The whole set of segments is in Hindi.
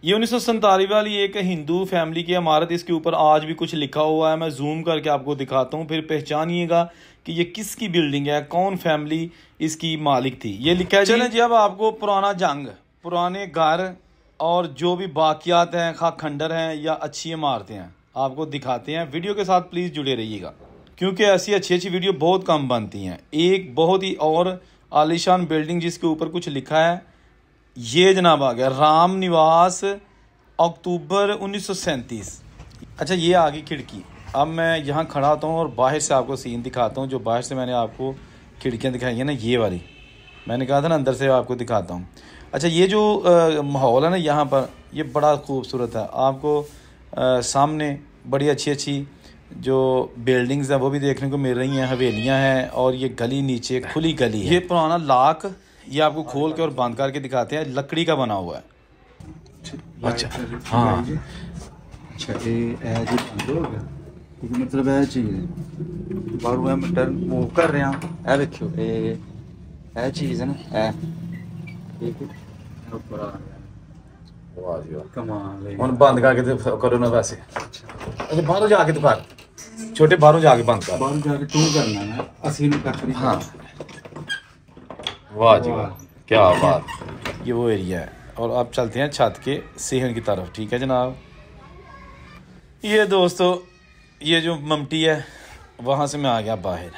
ये 1947 वाली एक हिंदू फैमिली की इमारत, इसके ऊपर आज भी कुछ लिखा हुआ है। मैं जूम करके आपको दिखाता हूँ, फिर पहचानिएगा कि ये किसकी बिल्डिंग है, कौन फैमिली इसकी मालिक थी। ये लिखा है। चलें जी, अब आपको पुराना जंग, पुराने घर और जो भी बाकियात हैं, खा खंडर हैं या अच्छी इमारतें हैं, आपको दिखाते हैं। वीडियो के साथ प्लीज़ जुड़े रहिएगा, क्योंकि ऐसी अच्छी अच्छी वीडियो बहुत कम बनती हैं। एक बहुत ही और आलीशान बिल्डिंग जिसके ऊपर कुछ लिखा है, ये जनाब आ गया राम निवास, अक्टूबर 1937। अच्छा, ये आ गई खिड़की। अब मैं यहाँ खड़ा होता हूँ और बाहर से आपको सीन दिखाता हूँ। जो बाहर से मैंने आपको खिड़कियाँ दिखाई हैं ना, ये वाली मैंने कहा था ना, अंदर से आपको दिखाता हूँ। अच्छा, ये जो माहौल है ना यहाँ पर, ये बड़ा खूबसूरत है। आपको सामने बड़ी अच्छी अच्छी जो बिल्डिंग्स हैं वो भी देखने को मिल रही हैं, हवेलियाँ हैं, और ये गली नीचे खुली गली है। ये पुराना लाक, ये आपको खोल के और बंद करके दिखाते हैं, लकड़ी का बना हुआ है। अच्छा हाँ, अच्छा ये जी बंद हो गया, मतलब यह चीज़ बारू हम टर्न मूव कर रहे हैं। यह देखियो यह चीज़ है ना, ऊपर आ गया, कमाल है। हम बंद करके करो ना वैसे। अच्छा, बाहरों जाके तो कर, छोटे बाहरों जाके बंद कर, बाहरों जाके टू करना है, असी नहीं कर। हाँ, वाह जी वाह, क्या बात। ये वो एरिया है और अब चलते हैं छत के सेहन की तरफ। ठीक है जनाब। ये दोस्तों, ये जो ममटी है वहाँ से मैं आ गया बाहर।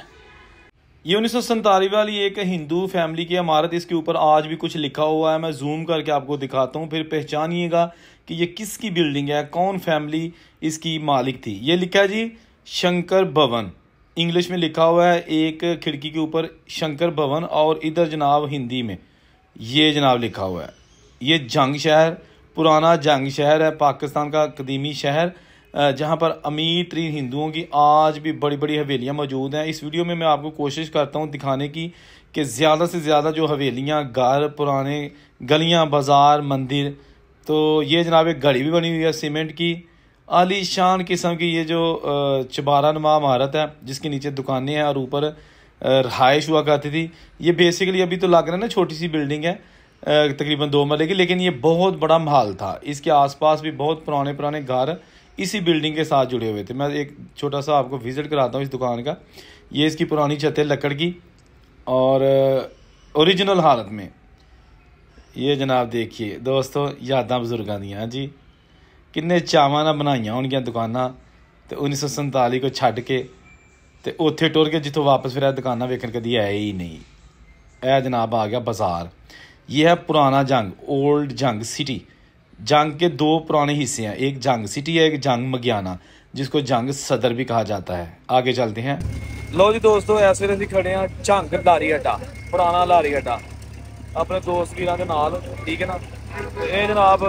ये 1947 वाली एक हिंदू फैमिली की इमारत, इसके ऊपर आज भी कुछ लिखा हुआ है। मैं जूम करके आपको दिखाता हूँ, फिर पहचानिएगा कि ये किसकी बिल्डिंग है, कौन फैमिली इसकी मालिक थी। ये लिखा है जी शंकर भवन, इंग्लिश में लिखा हुआ है एक खिड़की के ऊपर शंकर भवन, और इधर जनाब हिंदी में ये जनाब लिखा हुआ है। ये जंग शहर, पुराना जंग शहर है, पाकिस्तान का कदीमी शहर, जहाँ पर अमीर तरीन हिंदुओं की आज भी बड़ी बड़ी हवेलियाँ मौजूद हैं। इस वीडियो में मैं आपको कोशिश करता हूँ दिखाने की कि ज़्यादा से ज़्यादा जो हवेलियाँ, घर, पुराने गलियाँ, बाज़ार, मंदिर। तो ये जनाब एक घड़ी भी बनी हुई है सीमेंट की, आलीशान किस्म की। ये जो चबारा नुमा इमारत है जिसके नीचे दुकानें हैं और ऊपर रहाइश हुआ करती थी। ये बेसिकली अभी तो लग रहा है ना छोटी सी बिल्डिंग है, तकरीबन 2 महले की, लेकिन ये बहुत बड़ा महल था। इसके आसपास भी बहुत पुराने पुराने घर इसी बिल्डिंग के साथ जुड़े हुए थे। मैं एक छोटा सा आपको विज़िट कराता हूँ इस दुकान का। ये इसकी पुरानी छत है लकड़ की और ओरिजिनल हालत में। ये जनाब देखिए दोस्तों, यादां बजुर्गों दी। हाँ जी, किन्ने चावां नाल बनाईयां होणगियां दुकानां ते 1947 को छड्ड के ते उत्थे टुर के जिथों वापस फिर दुकानां वेखण कदी आए ही नहीं। यह जनाब आ गया बाज़ार। ये है पुराना जंग, ओल्ड जंग सिटी। जंग के 2 पुराने हिस्से हैं, एक जंग सिटी है, एक जंग मगियाना, जिसको जंग सदर भी कहा जाता है। आगे चलते हैं। लो जी दोस्तों, इस वेले असीं खड़े हैं जंग लारी अड्डा, पुराना लारी अड्डा, अपने दोस्त वीरां दे नाल। ठीक है ना, ये जनाब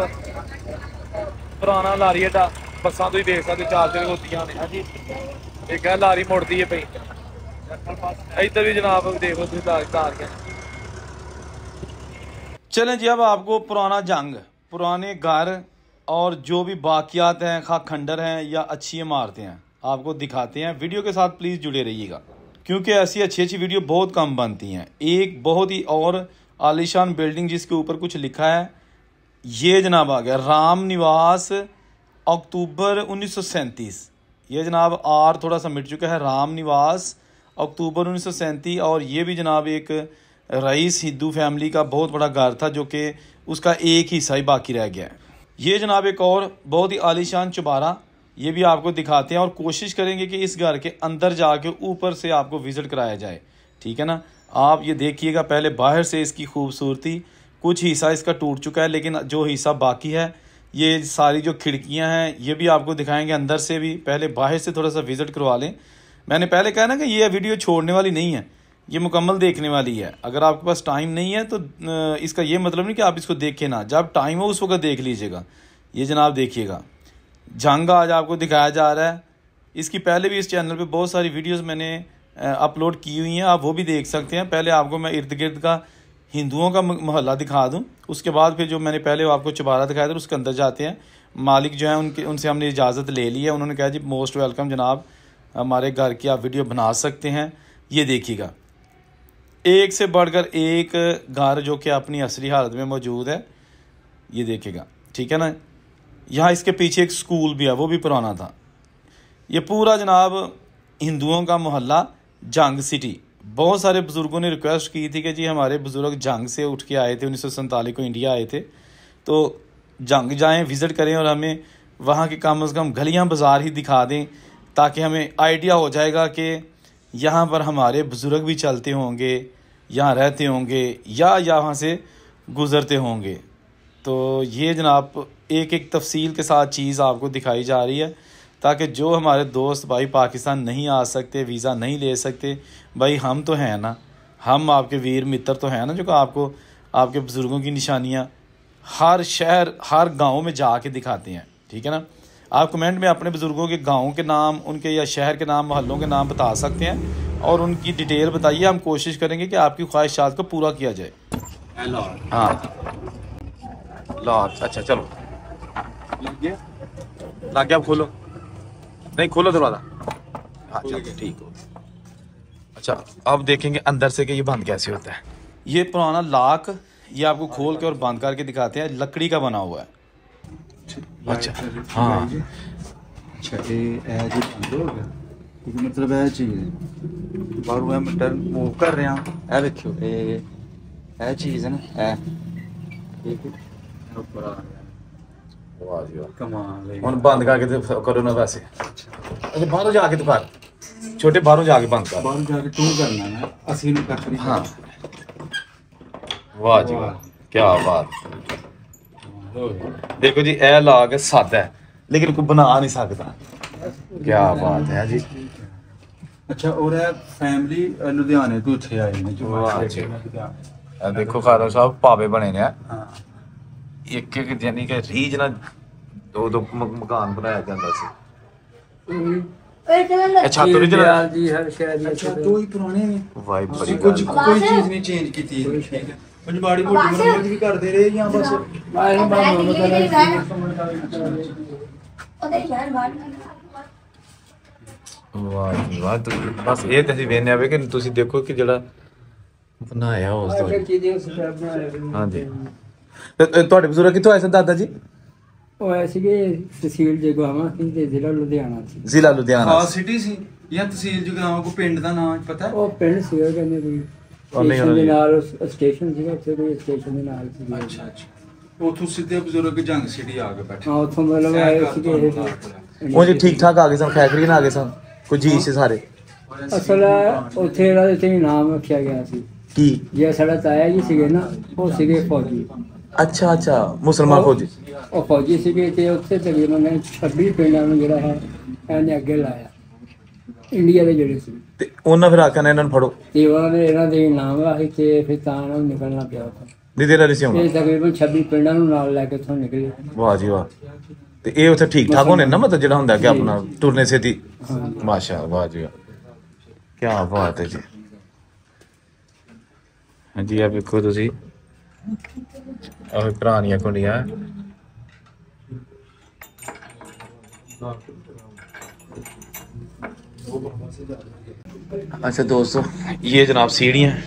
पुराना लारी अड्डा, बसां तुसीं देख सकदे 4 होतियां ने। हाँ जी, एक है लारी मुड़दी है पई, इधर भी जनाब देखो तुसीं लारियां। चलें जी, अब आपको पुराना जंग, पुराने घर और जो भी बाकियात हैं, खा खंडर हैं या अच्छी इमारतें हैं, आपको दिखाते हैं। वीडियो के साथ प्लीज़ जुड़े रहिएगा, क्योंकि ऐसी अच्छी अच्छी वीडियो बहुत कम बनती हैं। एक बहुत ही और आलीशान बिल्डिंग जिसके ऊपर कुछ लिखा है, ये जनाब आ गया राम निवास, अक्टूबर 1937। ये जनाब आर थोड़ा सा मिट चुका है, राम निवास, अक्टूबर 1937। और ये भी जनाब एक रईस हिंदू फैमिली का बहुत बड़ा घर था, जो कि उसका एक हिस्सा ही बाकी रह गया है। ये जनाब एक और बहुत ही आलीशान चुबारा, ये भी आपको दिखाते हैं और कोशिश करेंगे कि इस घर के अंदर जाके ऊपर से आपको विज़िट कराया जाए। ठीक है ना, आप ये देखिएगा पहले बाहर से इसकी खूबसूरती। कुछ हिस्सा इसका टूट चुका है, लेकिन जो हिस्सा बाकी है, ये सारी जो खिड़कियाँ हैं, ये भी आपको दिखाएंगे अंदर से भी। पहले बाहर से थोड़ा सा विज़िट करवा लें। मैंने पहले कहा ना कि ये वीडियो छोड़ने वाली नहीं है, ये मुकम्मल देखने वाली है। अगर आपके पास टाइम नहीं है तो इसका ये मतलब नहीं कि आप इसको देखें ना, जब टाइम हो उस वक्त देख लीजिएगा। ये जनाब देखिएगा, जंग आज आपको दिखाया जा रहा है। इसकी पहले भी इस चैनल पे बहुत सारी वीडियोस मैंने अपलोड की हुई हैं, आप वो भी देख सकते हैं। पहले आपको मैं इर्द गिर्द का हिंदुओं का मोहल्ला दिखा दूँ, उसके बाद फिर जो मैंने पहले आपको चुबारा दिखाया था उसके अंदर जाते हैं। मालिक जो है उनसे हमने इजाज़त ले ली है। उन्होंने कहा जी मोस्ट वेलकम जनाब, हमारे घर की आप वीडियो बना सकते हैं। ये देखिएगा, एक से बढ़कर एक घर जो कि अपनी असली हालत में मौजूद है। ये देखिएगा, ठीक है ना। यहाँ इसके पीछे एक स्कूल भी है, वो भी पुराना था। ये पूरा जनाब हिंदुओं का मोहल्ला जंग सिटी। बहुत सारे बुज़ुर्गों ने रिक्वेस्ट की थी कि जी हमारे बुज़ुर्ग जंग से उठ के आए थे, 1947 को इंडिया आए थे, तो जंग जाएं, विज़िट करें और हमें वहाँ के कम से कम गलियाँ बाज़ार ही दिखा दें, ताकि हमें आइडिया हो जाएगा कि यहाँ पर हमारे बुज़ुर्ग भी चलते होंगे, यहाँ रहते होंगे या यहाँ से गुज़रते होंगे। तो ये जनाब एक एक तफसील के साथ चीज़ आपको दिखाई जा रही है, ताकि जो हमारे दोस्त भाई पाकिस्तान नहीं आ सकते, वीज़ा नहीं ले सकते, भाई हम तो हैं ना, हम आपके वीर मित्र तो हैं ना, जो कि आपको आपके बुज़ुर्गों की निशानियाँ हर शहर हर गांव में जाके दिखाते हैं। ठीक है ना। आप कमेंट में अपने बुज़ुर्गों के गांव के नाम, उनके या शहर के नाम, मोहल्लों के नाम बता सकते हैं और उनकी डिटेल बताइए। हम कोशिश करेंगे कि आपकी ख्वाहिशात को पूरा किया जाए। हाँ लाहौर, अच्छा चलो लग गया, आप खोलो, नहीं खोलो दरवाज़ा, हाँ चलो ठीक हो। अच्छा अब देखेंगे अंदर से कि ये बंद कैसे होता है। ये पुराना लॉक, ये आपको खोल के और बंद करके दिखाते हैं, लकड़ी का बना हुआ है। अच्छा हाँ, अच्छा ये जी बंद हो गया, क्योंकि मतलब यह चीज़ बाहरों है मीटर मूव कर रहे हैं, यह देखियो यह चीज़ है ना, ऊपर आ गया। वाह जी वाह, कमाल है। ਹੁਣ ਬੰਦ ਕਰਕੇ ਤੇ ਕਰੋ ਨਾ ਵੈਸੇ। ਅੱਛਾ ਬਾਹਰੋਂ ਜਾ ਕੇ ਤੂੰ ਕਰ, ਛੋਟੇ ਬਾਹਰੋਂ ਜਾ ਕੇ ਬੰਦ ਕਰ, ਬਾਹਰੋਂ ਜਾ ਕੇ ਤੂੰ ਕਰਨਾ ਨਾ, ਅਸੀਂ ਨੂੰ ਕਰ ਨਹੀਂ। हाँ वाह जी वाह, क्या बात। देखो जी यह लाग सादा है लेकिन कोई बना नहीं सकता, क्या बात है जी। अच्छा और फैमिली लुधियाने तो इत्थे आए ने जो वाह जी। देखो खादर साहब पावे बने ने, एक एक यानी कि रीज ना दो दो मकान बनाया जाता सी। अच्छा तो ओरिजिनल जी हर शहर जी। अच्छा तो ही पुराने ने भाई बड़ी कुछ कोई चीज नहीं चेंज की थी, ठीक है। कुछ बाड़ी मोटी मरम्मत भी करते रहे यहाँ बस वाह जी वाह। तो बस ये तो वेने आवे कि तुसी देखो कि जड़ा बनाया उस दो। हाँ जी ਤੁਹਾਡੇ ਬਜ਼ੁਰਗ ਕਿੱਥੋਂ ਆਏ ਸਨ ਦਾਦਾ ਜੀ? ਉਹ ਆਏ ਸੀਗੇ ਤਹਿਸੀਲ ਜਗਵਾਵਾਂ ਸੀ ਤੇ ਜ਼ਿਲ੍ਹਾ ਲੁਧਿਆਣਾ ਸੀ। ਜ਼ਿਲ੍ਹਾ ਲੁਧਿਆਣਾ ਖਾਸ ਸਿਟੀ ਸੀ ਜਾਂ ਤਹਿਸੀਲ ਜਗਰਾਵਾਂ ਕੋ ਪਿੰਡ ਦਾ ਨਾਮ ਪਤਾ? ਉਹ ਪਿੰਡ ਸੀਗਾ ਕਹਿੰਦੇ ਕੋਈ ਸਟੇਸ਼ਨ ਦੇ ਨਾਲ, ਸਟੇਸ਼ਨ ਸੀਗਾ ਉੱਥੇ ਕੋਈ ਸਟੇਸ਼ਨ ਦੇ ਨਾਲ ਸੀ। ਅੱਛਾ ਅੱਛਾ, ਉਥੋਂ ਸਿੱਧੇ ਬਜ਼ੁਰਗ ਜੰਗ ਸਿਟੀ ਆ ਕੇ ਬੈਠੇ। ਹਾਂ ਉੱਥੋਂ ਮਤਲਬ ਆਏ ਸੀਗੇ ਇਹ। ਉਹ ਜੀ ਠੀਕ ਠਾਕ ਆ ਗਏ ਸਨ, ਖੈਖਰੀ ਨਾ ਆ ਗਏ ਸਨ, ਕੋਈ ਜੀ ਸੀ ਸਾਰੇ। ਅਸਲ ਉੱਥੇ ਇਹਨਾਂ ਦੇ ਤੇ ਨਾਮ ਰੱਖਿਆ ਗਿਆ ਸੀ ਕੀ? ਜੇ ਸਾਡਾ ਤਾਇਆ ਜੀ ਸੀਗੇ ਨਾ, ਉਹ ਸੀਗੇ ਫੌਜੀ। ਅੱਛਾ ਅੱਛਾ, ਮੁਸਲਮਾਨ ਫੌਜੀ। ਉਹ ਫੌਜੀ ਸੀਗੇ ਤੇ ਉੱਥੇ ਤਕਰੀਬਨ 26 ਪਿੰਡਾਂ ਨੂੰ ਜਿਹੜਾ ਹੈ ਇਹਨੇ ਅੱਗੇ ਲਾਇਆ, ਇੰਡੀਆ ਦੇ ਜਿਹੜੇ ਸੀ। ਤੇ ਉਹਨਾਂ ਫਿਰ ਆਖਿਆ ਨਾ ਇਹਨਾਂ ਨੂੰ ਫੜੋ, ਤੇ ਉਹਨਾਂ ਦੇ ਇਹਨਾਂ ਦੇ ਨਾਮ ਆਹੀ ਤੇ ਫਿਰ ਤਾਂ ਉਹਨਾਂ ਨੂੰ ਨਿਕਲਣਾ ਪਿਆ ਉੱਥੋਂ। ਨਹੀਂ ਤੇਰਾ ਨਹੀਂ ਸੀ ਆਉਣਾ। ਇਹ ਤਕਰੀਬਨ 26 ਪਿੰਡਾਂ ਨੂੰ ਨਾਲ ਲੈ ਕੇ ਉੱਥੋਂ ਨਿਕਲੇ। ਵਾਹ ਜੀ ਵਾਹ। ਤੇ ਇਹ ਉੱਥੇ ਠੀਕ ਠਾਕ ਹੋਣੇ ਨਾ, ਮਤਲਬ ਜਿਹੜਾ ਹੁੰਦਾ ਕਿ ਆਪਣਾ ਟੁਰਨੇ ਛੇਤੀ। ਮਾਸ਼ਾ ਵਾਹ ਜੀ ਵਾਹ, ਕੀ ਬਾਤ ਹੈ ਜੀ। ਹਾਂਜੀ ਆ ਵੇਖੋ ਤੁਸੀਂ, ਆਹ ਪੁਰਾਣੀਆਂ ਕੁੰਡੀਆਂ। अच्छा दोस्तों ये जनाब सीढ़ियाँ हैं।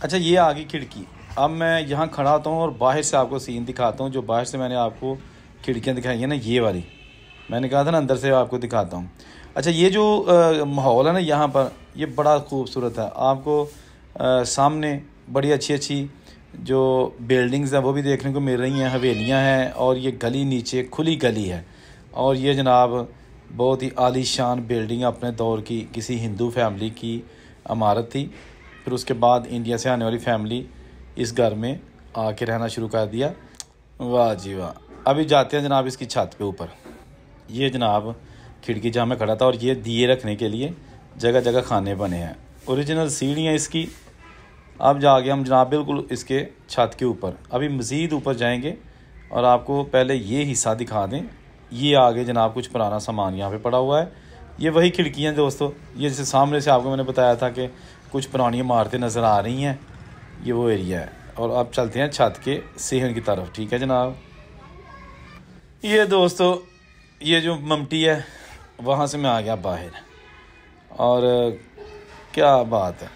अच्छा ये आ गई खिड़की। अब मैं यहाँ खड़ा होता हूँ और बाहर से आपको सीन दिखाता हूँ। जो बाहर से मैंने आपको खिड़कियाँ दिखाई हैं ना, ये वाली मैंने कहा था ना, अंदर से आपको दिखाता हूँ। अच्छा ये जो माहौल है ना यहाँ पर, ये बड़ा खूबसूरत है। आपको सामने बड़ी अच्छी अच्छी जो बिल्डिंग्स हैं वो भी देखने को मिल रही हैं, हवेलियाँ हैं, और ये गली नीचे खुली गली है। और ये जनाब बहुत ही आलीशान बिल्डिंग अपने दौर की किसी हिंदू फैमिली की इमारत थी। फिर उसके बाद इंडिया से आने वाली फैमिली इस घर में आके रहना शुरू कर दिया। वाह जी वाह। अभी जाते हैं जनाब इसकी छत पे ऊपर। ये जनाब खिड़की जहाँ मैं खड़ा था, और ये दिए रखने के लिए जगह जगह खाने बने हैं। ओरिजिनल सीढ़ियाँ इसकी। अब जाके हम जनाब बिल्कुल इसके छत के ऊपर अभी मज़ीद ऊपर जाएंगे और आपको पहले ये हिस्सा दिखा दें। ये आगे जनाब कुछ पुराना सामान यहाँ पे पड़ा हुआ है। ये वही खिड़कियाँ दोस्तों, ये जैसे सामने से आपको मैंने बताया था कि कुछ पुरानी इमारतें नज़र आ रही हैं, ये वो एरिया है। और अब चलते हैं छत के सेहन की तरफ। ठीक है जनाब। ये दोस्तों ये जो ममटी है वहाँ से मैं आ गया बाहर। और क्या बात है,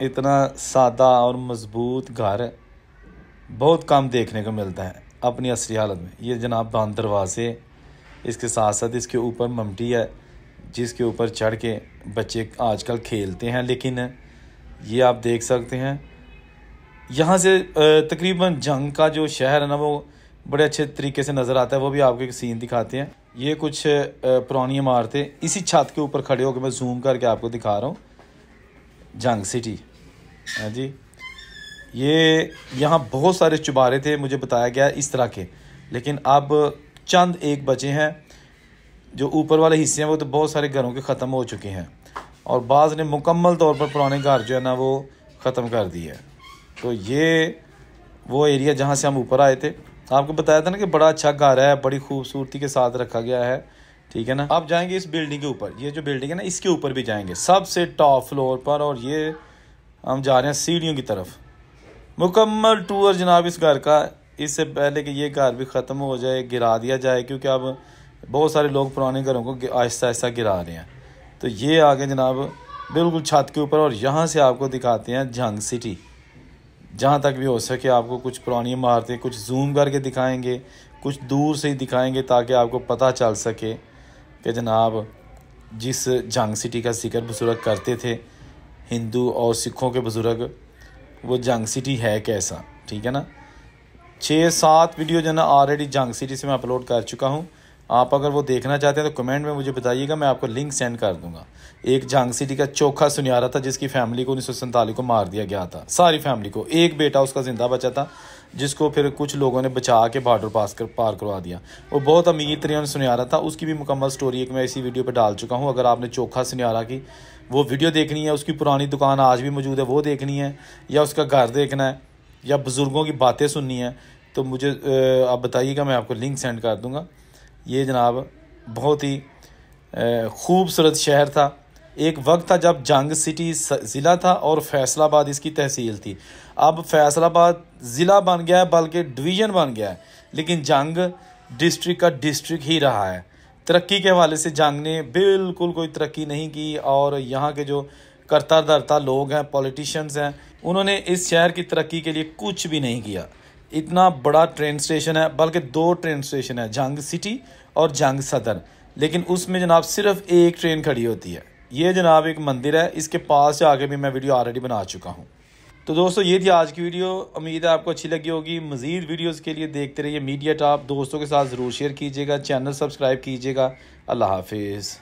इतना सादा और मज़बूत घर बहुत कम देखने को मिलता है अपनी असली हालत में। ये जनाब बंद दरवाजे, इसके साथ साथ इसके ऊपर ममटी है जिसके ऊपर चढ़ के बच्चे आजकल खेलते हैं। लेकिन ये आप देख सकते हैं यहाँ से तकरीबन जंग का जो शहर है ना वो बड़े अच्छे तरीके से नज़र आता है। वो भी आपको एक सीन दिखाते हैं। ये कुछ पुरानी इमारतें, इसी छत के ऊपर खड़े होकर मैं जूम करके आपको दिखा रहा हूँ जंग सिटी। हाँ जी, ये यहाँ बहुत सारे चुबारे थे मुझे बताया गया इस तरह के, लेकिन अब चंद एक बचे हैं। जो ऊपर वाले हिस्से हैं वो तो बहुत सारे घरों के ख़त्म हो चुके हैं और बाज़ ने मुकम्मल तौर पर पुराने घर जो है ना वो ख़त्म कर दिए। तो ये वो एरिया जहाँ से हम ऊपर आए थे, आपको बताया था ना कि बड़ा अच्छा घर है, बड़ी खूबसूरती के साथ रखा गया है, ठीक है ना। आप जाएंगे इस बिल्डिंग के ऊपर, ये जो बिल्डिंग है ना इसके ऊपर भी जाएंगे सबसे टॉप फ्लोर पर, और ये हम जा रहे हैं सीढ़ियों की तरफ। मुकम्मल टूर जनाब इस घर का, इससे पहले कि ये घर भी ख़त्म हो जाए, गिरा दिया जाए, क्योंकि अब बहुत सारे लोग पुराने घरों को आहिस्ता आहिस्ता गिरा रहे हैं। तो ये आगे जनाब बिल्कुल छत के ऊपर, और यहाँ से आपको दिखाते हैं जंग सिटी। जहाँ तक भी हो सके आपको कुछ पुरानी इमारतें कुछ जूम करके दिखाएंगे, कुछ दूर से ही दिखाएंगे ताकि आपको पता चल सके कि जनाब जिस जंग सिटी का जिक्र बुजुर्ग करते थे हिंदू और सिखों के बुजुर्ग, वो जंग सिटी है कैसा, ठीक है ना। 6-7 वीडियो जो ना ऑलरेडी जंग सिटी से मैं अपलोड कर चुका हूँ। आप अगर वो देखना चाहते हैं तो कमेंट में मुझे बताइएगा, मैं आपको लिंक सेंड कर दूंगा। एक जंग सिटी का चोखा सुनियारा था जिसकी फैमिली को 1947 को मार दिया गया था, सारी फैमिली को। एक बेटा उसका ज़िंदा बचा था जिसको फिर कुछ लोगों ने बचा के बॉर्डर पार करवा दिया। वो बहुत अमीर तरीन सुनियारा था, उसकी भी मुकम्मल स्टोरी एक मैं इसी वीडियो पर डाल चुका हूँ। अगर आपने चोखा सुनियारा की वो वीडियो देखनी है, उसकी पुरानी दुकान आज भी मौजूद है वो देखनी है, या उसका घर देखना है, या बुज़ुर्गों की बातें सुननी है, तो मुझे आप बताइएगा, मैं आपको लिंक सेंड कर दूँगा। ये जनाब बहुत ही खूबसूरत शहर था। एक वक्त था जब जंग सिटी ज़िला था और फैसलाबाद इसकी तहसील थी। अब फैसलाबाद ज़िला बन गया है, बल्कि डिवीज़न बन गया है, लेकिन जंग डिस्ट्रिक्ट का डिस्ट्रिक्ट ही रहा है। तरक्की के हवाले से जंग ने बिल्कुल कोई तरक्की नहीं की, और यहाँ के जो करता धरता लोग हैं, पॉलिटिशियंस हैं, उन्होंने इस शहर की तरक्की के लिए कुछ भी नहीं किया। इतना बड़ा ट्रेन स्टेशन है, बल्कि 2 ट्रेन स्टेशन है, जंग सिटी और जंग सदर, लेकिन उसमें जनाब सिर्फ एक ट्रेन खड़ी होती है। ये जनाब एक मंदिर है, इसके पास से आगे भी मैं वीडियो ऑलरेडी बना चुका हूँ। तो दोस्तों ये थी आज की वीडियो, उम्मीद है आपको अच्छी लगी होगी। मज़ीद वीडियोस के लिए देखते रहिए मीडिया टॉप, दोस्तों के साथ ज़रूर शेयर कीजिएगा, चैनल सब्सक्राइब कीजिएगा। अल्लाह हाफिज़।